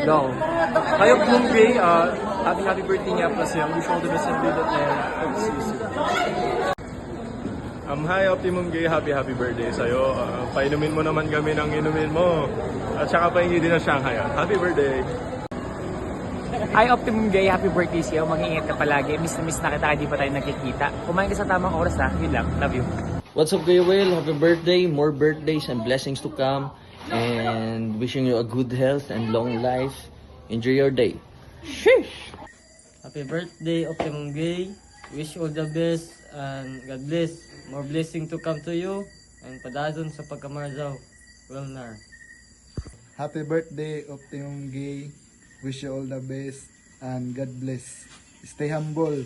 Go. Kayo Bloom Gray, happy birthday nga pala siya. Wish all the best and good at hope to see you soon. Hi Optimum Gay, happy birthday sa'yo. Painumin mo naman kami ng inumin mo. At saka pahingi din ng Shanghai. Happy birthday! Hi Optimum Gay, happy birthday sa'yo. Mag-iingat ka palagi. Miss na miss na kita, hindi pa tayo nagkikita. Kumain ka sa tamang oras ha. Yun lang. Love you. What's up, Kuya Will? Happy birthday, more birthdays and blessings to come. And wishing you a good health and long life. Enjoy your day. Sheesh! Happy birthday, Optimum Gay. Wish you all the best and God bless. More blessing to come to you and padadon sa pagkamarzaw. Wilnar. Happy birthday, Optimum Gay. Wish you all the best and God bless. Stay humble.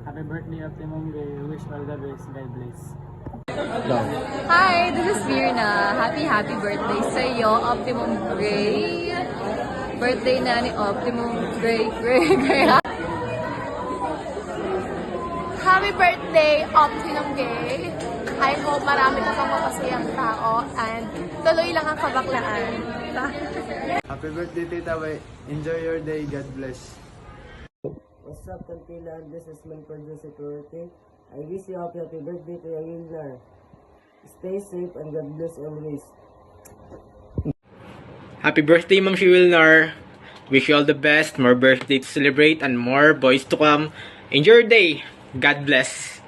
Happy birthday, Optimum Gay. Wish all the best. God bless. Hi, this is Mirna. Happy birthday sa iyo, Optimum Gray. Birthday na ni Optimum Gray. Happy birthday, Optimum Gay. I hope marami ka pang mapasayang tao and tuloy lang ang kabaklaan. Happy birthday, Tita Wei. Enjoy your day. God bless. What's up, Tantila? This is Manfred Security. I wish you happy birthday to your Wilnar. Stay safe and God bless always. Happy birthday, Ma'am Wilnar. Wish you all the best, more birthday to celebrate, and more boys to come. Enjoy your day. God bless.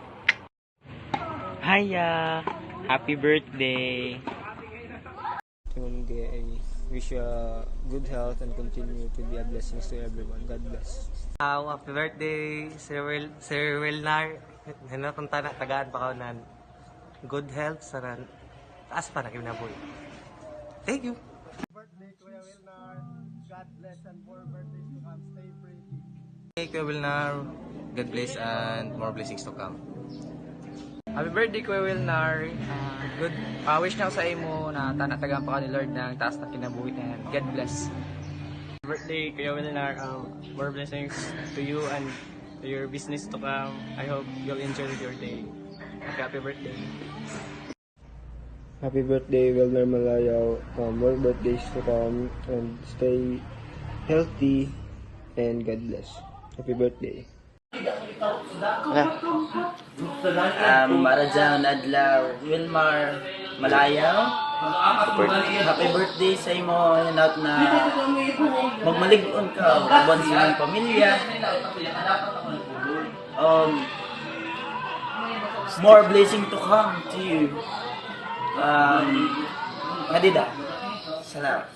Hiya! Happy birthday! Optimum Gay. Wish you good health and continue to be a blessing to everyone. God bless. Happy birthday, Sir Wilnar. Hinatang tagaan pa ka nan. Good health, saran. Taas pa na kinabuhi. Thank you. Birthday, Kuya Wilnar. God bless and more birthdays to come. Stay pretty. Hey, Kuya Wilnar. God bless and more blessings to come. Happy birthday, Kuya Wilnar. Good. Wish na ako sa imo na tanatagan pa ka ni Lord ng taas na kinabuhi and God bless. Birthday, Kuya Wilnar. More blessings to you and to your business to come. I hope you'll enjoy your day. Happy birthday. Happy birthday, Wilnar Malayaw. More birthdays to come and stay healthy and God bless. Happy birthday. Marajan Adlaw, Wilmar Malayaw. Happy birthday sa imo at na magmalig-on ka uban sa imong pamilya. More blessing to come to you. Ngadida. Salamat.